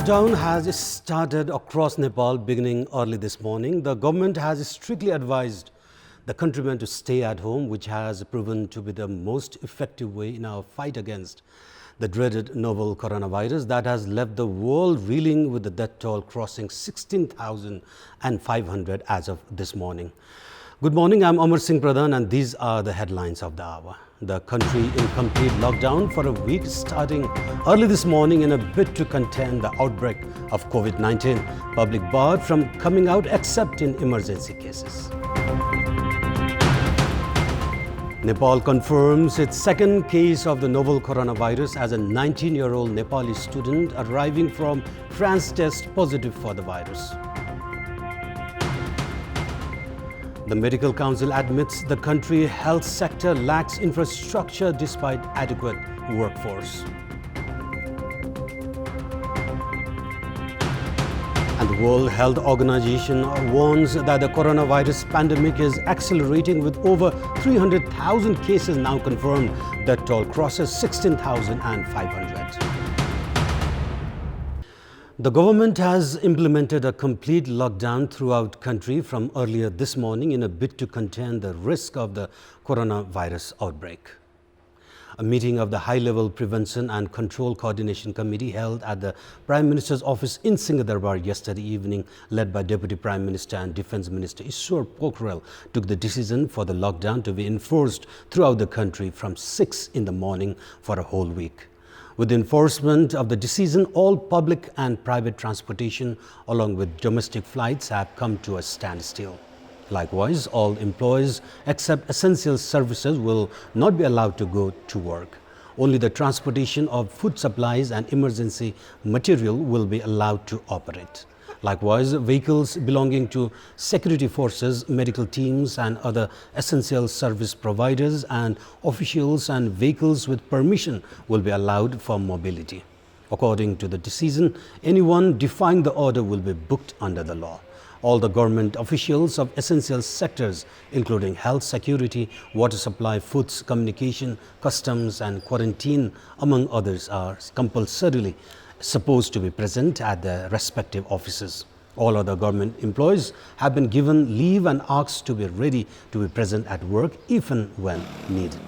Lockdown has started across Nepal beginning early this morning. The government has strictly advised the countrymen to stay at home, which has proven to be the most effective way in our fight against the dreaded novel coronavirus that has left the world reeling with the death toll crossing 16,500 as of this morning. Good morning, I'm Amar Singh Pradhan and these are the headlines of the hour. The country in complete lockdown for a week starting early this morning in a bid to contain the outbreak of COVID-19. Public barred from coming out except in emergency cases. Nepal confirms its second case of the novel coronavirus as a 19-year-old Nepali student arriving from France tests positive for the virus. The Medical Council admits the country health sector lacks infrastructure despite adequate workforce. And the World Health Organization warns that the coronavirus pandemic is accelerating with over 300,000 cases now confirmed. That toll crosses 16,500. The government has implemented a complete lockdown throughout country from earlier this morning in a bid to contain the risk of the coronavirus outbreak. A meeting of the High-Level Prevention and Control Coordination Committee held at the Prime Minister's office in Singhadarbar yesterday evening, led by Deputy Prime Minister and Defence Minister Ishwar Pokhrel, took the decision for the lockdown to be enforced throughout the country from 6 in the morning for a whole week. With the enforcement of the decision, all public and private transportation along with domestic flights have come to a standstill. Likewise, all employees except essential services will not be allowed to go to work. Only the transportation of food supplies and emergency material will be allowed to operate. Likewise, vehicles belonging to security forces, medical teams and other essential service providers and officials and vehicles with permission will be allowed for mobility. According to the decision, anyone defying the order will be booked under the law. All the government officials of essential sectors, including health, security, water supply, foods, communication, customs and quarantine, among others, are compulsorily supposed to be present at their respective offices. All other government employees have been given leave and asked to be ready to be present at work even when needed.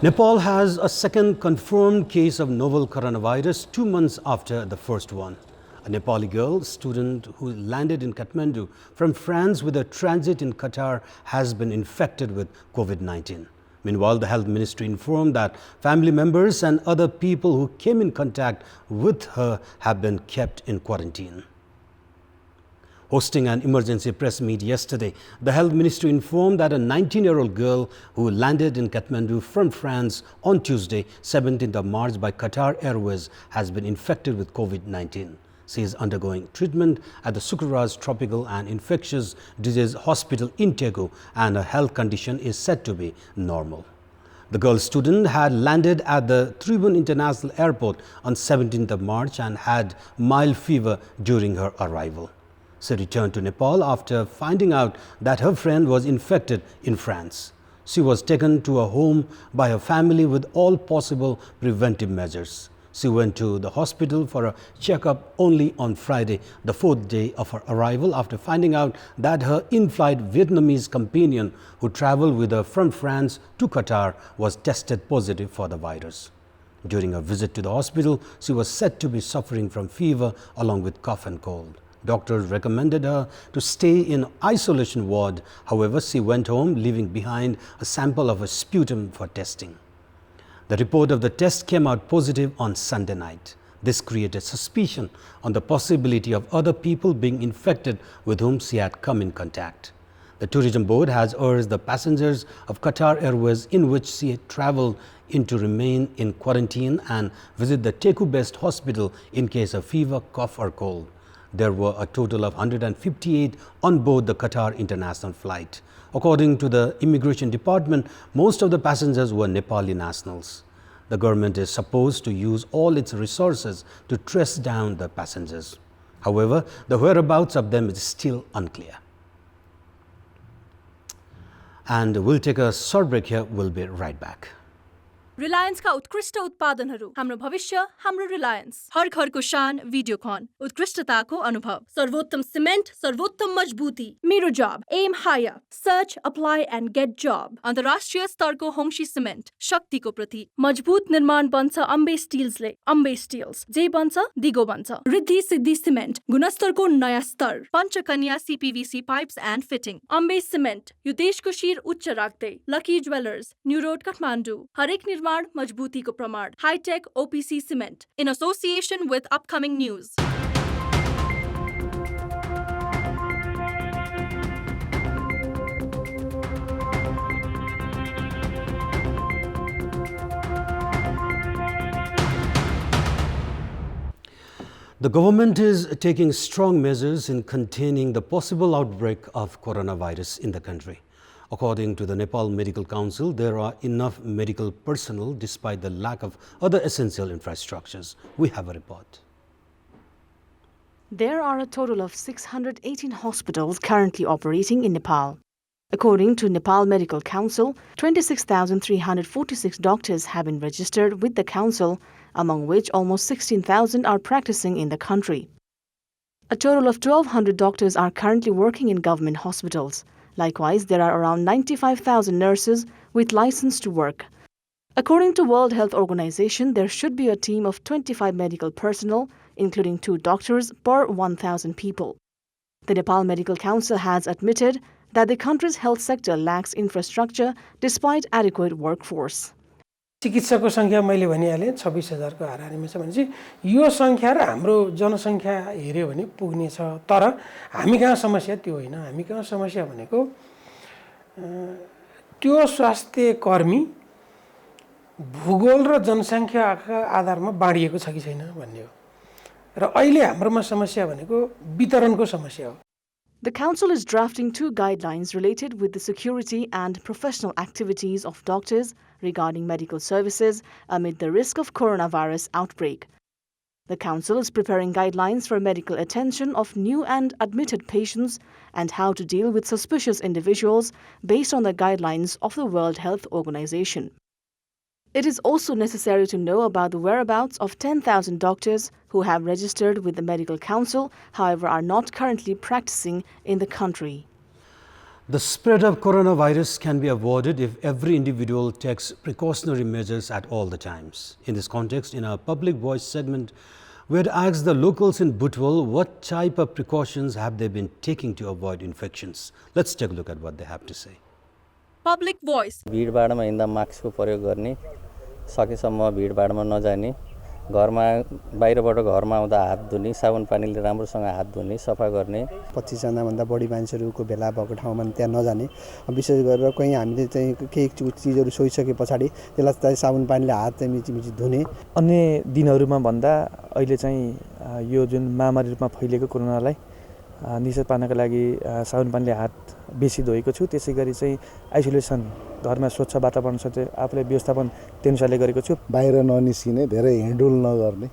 Nepal has a second confirmed case of novel coronavirus 2 months after the first one. A Nepali girl student who landed in Kathmandu from France with a transit in Qatar has been infected with COVID-19. Meanwhile, the Health Ministry informed that family members and other people who came in contact with her have been kept in quarantine. Hosting an emergency press meet yesterday, the Health Ministry informed that a 19-year-old girl who landed in Kathmandu from France on Tuesday, 17th of March by Qatar Airways has been infected with COVID-19. She is undergoing treatment at the Sukraj Tropical and Infectious Disease Hospital in Tegu and her health condition is said to be normal. The girl student had landed at the Tribhuvan International Airport on 17th of March and had mild fever during her arrival. She returned to Nepal after finding out that her friend was infected in France. She was taken to a home by her family with all possible preventive measures. She went to the hospital for a checkup only on Friday, the 4th day of her arrival, after finding out that her in-flight Vietnamese companion who traveled with her from France to Qatar was tested positive for the virus. During her visit to the hospital, she was said to be suffering from fever along with cough and cold. Doctors recommended her to stay in isolation ward. However, she went home, leaving behind a sample of her sputum for testing. The report of the test came out positive on Sunday night. This created suspicion on the possibility of other people being infected with whom she had come in contact. The Tourism Board has urged the passengers of Qatar Airways in which she had traveled in to remain in quarantine and visit the Teku-based hospital in case of fever, cough or cold. There were a total of 158 on board the Qatar international flight. According to the Immigration Department, most of the passengers were Nepali nationals. The government is supposed to use all its resources to trace down the passengers. However, the whereabouts of them is still unclear. And we'll take a short break here. We'll be right back. रिलायन्सका उत्कृष्ट उत्पादनहरू, हाम्रो भविष्य, हाम्रो रिलायन्स। हर घरको शान, भिडियोकन, उत्कृष्टताको अनुभव, सर्वोत्तम cement, सर्वोत्तम मजबुती। मेरो job, M hire, search, apply and get job. अन्तर्राष्ट्रिय स्तरको होङशी सिमेन्ट, शक्तिको प्रतीक। मजबुत निर्माण बन्छ अम्बे स्टिल्सले। अम्बे स्टिल्स, जे बन्छ दिगो बन्छ। रिद्धि सिद्धि सिमेन्ट, गुणस्तरको नयाँ स्तर। Panchakanya CPVC pipes and fitting. Ambe cement, यो देशको शिर उच्च राख्दै। Lucky jewellers, new road Kathmandu. हरेक निर्माण मजबुतीको प्रमाण। Hitech OPC cement, in association with upcoming news. The government is taking strong measures in containing the possible outbreak of coronavirus in the country. According to the Nepal Medical Council, there are enough medical personnel despite the lack of other essential infrastructures. We have a report. There are a total of 618 hospitals currently operating in Nepal. According to Nepal Medical Council, 26,346 doctors have been registered with the council, among which almost 16,000 are practicing in the country. A total of 1,200 doctors are currently working in government hospitals. Likewise, there are around 95,000 nurses with license to work. According to World Health Organization, there should be a team of 25 medical personnel, including 2 doctors per 1,000 people. The Nepal Medical Council has admitted that the country's health sector lacks infrastructure despite adequate workforce. चिकित्सकको संख्या मैले भनिहालेँ 26,000 को हाराहारीमा छ भनेपछि यो संख्या र हाम्रो जनसंख्या हेर्यो भने पुग्ने छ। तर हामी कहाँ समस्या त्यो होइन। हामी कहाँ समस्या भनेको त्यो स्वास्थ्य कर्मी भूगोल र जनसंख्याका आधारमा बाँडिएको छ कि छैन भन्ने हो। र अहिले हाम्रोमा समस्या भनेको वितरणको समस्या हो। The council is drafting 2 guidelines related with the security and professional activities of doctors regarding medical services amid the risk of coronavirus outbreak. The council is preparing guidelines for medical attention of new and admitted patients and how to deal with suspicious individuals based on the guidelines of the World Health Organization. It is also necessary to know about the whereabouts of 10,000 doctors who have registered with the Medical Council, however are not currently practicing in the country. The spread of coronavirus can be avoided if every individual takes precautionary measures at all the times. In this context, in our Public Voice segment, we had asked the locals in Butwal what type of precautions have they been taking to avoid infections. Let's take a look at what they have to say. Public Voice. भिडभाडमा हिँड्दा मास्कको प्रयोग गर्ने, सकेसम्म भिडभाडमा नजाने, घरमा बाहिरबाट घरमा आउँदा हात धुने, साबुन पानीले राम्रोसँग हात धुने, सफा गर्ने। 25 जना भन्दा बढी मान्छेहरुको भेला भएको ठाउँमा त्यहाँ नजाने। विशेष गरेर कहीं हामीले चाहिँ केही चीजहरु सोइसके पछाडी त्यसलाई साबुन पानीले हात चाहिँ मिचिमिचि धुने। अन्य दिनहरुमा भन्दा अहिले चाहिँ यो जुन महामारी रूपमा फैलिएको कोरोनालाई निषेध पार्नका लागि साबुन पानीले हात बेसी धोएको छु। त्यसैगरी चाहिँ आइसोलेसन घरमा स्वच्छ वातावरण साथै आफूले व्यवस्थापन त्यसैले गरेको छु। बाहिर ननिस्किने, धेरै हिँडुल नगर्ने,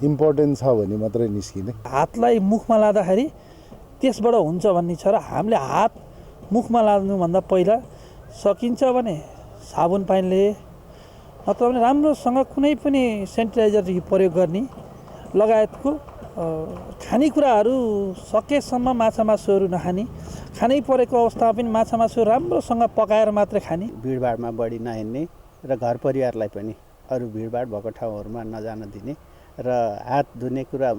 इम्पोर्टेन्ट छ भने मात्रै निस्किने। हातलाई मुखमा लाँदाखेरि त्यसबाट हुन्छ भन्ने छ र हामीले हात मुखमा लाउनु भन्दा पहिला सकिन्छ भने साबुन पानीले अथवा भने राम्रोसँग कुनै पनि सेनिटाइजर प्रयोग गर्ने लगायतको खानेकुराहरू सकेसम्म माछा मासुहरू नखाने, खानै परेको अवस्थामा पनि माछा मासु राम्रोसँग पकाएर मात्र खाने। भिडभाडमा बढी नहिँड्ने र घर परिवारलाई पनि अरु भिडभाड भएको ठाउँहरुमा नजान दिने र हात धुने कुरा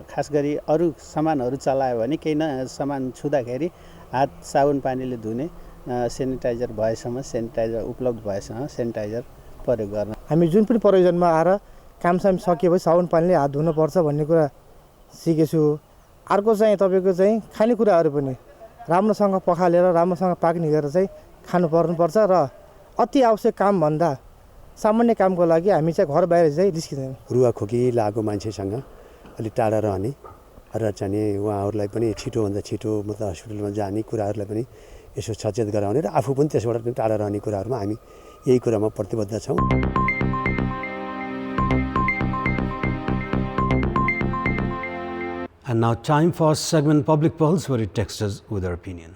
खास गरी अरु सामानहरु चलायो भने केही सामान छुँदाखेरि हात साबुन पानीले धुने, सेनिटाइजर भएसम्म सेनिटाइजर उपलब्ध भएसम्म सेनिटाइजर प्रयोग गर्न। हामी जुन पनि प्रयोजनमा आएर कामसाम सकिएपछि साबुन पानीले हात धुनु पर्छ भन्ने कुरा सिकेछु। अर्को चाहिँ तपाईको चाहिँ खानेकुराहरु पनि राम्रोसँग पखालेर राम्रोसँग पाक्ने गरेर चाहिँ खानु पर्नुपर्छ र अति आवश्यक काम भन्दा सामान्य कामको लागि हामी चाहिँ घर बाहिर चाहिँ निस्किँदैन। रुवा खोकी लागेको मान्छेसँग अलि टाढा रहने र चाहिँ उहाँहरूलाई पनि छिटो भन्दा छिटो मतलब हस्पिटलमा जाने कुराहरूलाई पनि यसो सचेत गराउने र आफू पनि त्यसबाट टाढा रहने कुराहरुमा हामी यही कुरामा प्रतिबद्ध छौं। And now time for segment Public Pulse, where you text us with your opinion.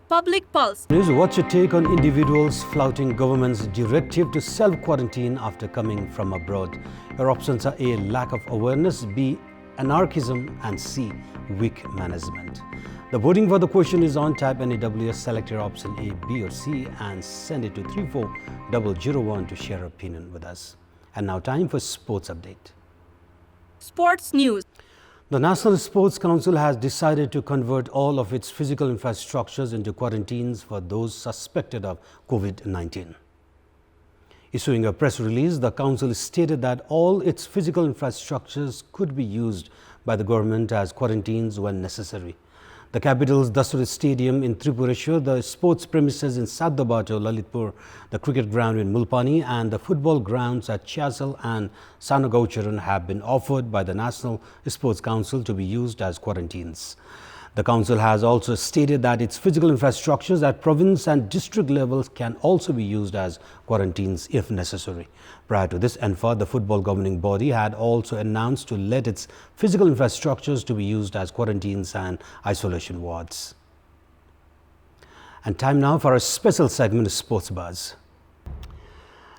Public Pulse. News, what's your take on individuals flouting government's directive to self-quarantine after coming from abroad? Your options are A, lack of awareness, B, anarchism, and C, weak management. The voting for the question is on. Type NAWS, select your option A, B or C and send it to 34001 to share your opinion with us. And now time for sports update. Sports news. The National Sports Council has decided to convert all of its physical infrastructures into quarantines for those suspected of COVID-19. Issuing a press release, the council stated that all its physical infrastructures could be used by the government as quarantines when necessary. The capital's Dasuri Stadium in Tripureshwar, the sports premises in Saddabato, Lalitpur, the cricket ground in Mulpani and the football grounds at Chiasal and Sanagaucharan have been offered by the National Sports Council to be used as quarantines. The council has also stated that its physical infrastructures at province and district levels can also be used as quarantines if necessary. Prior to this NFA, the football governing body had also announced to let its physical infrastructures to be used as quarantines and isolation wards. And time now for a special segment of Sports Buzz.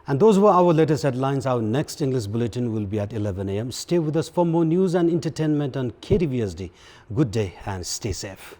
And those were our latest headlines. Our next English bulletin will be at 11 a.m. Stay with us for more news and entertainment on KTVSD. Good day and stay safe.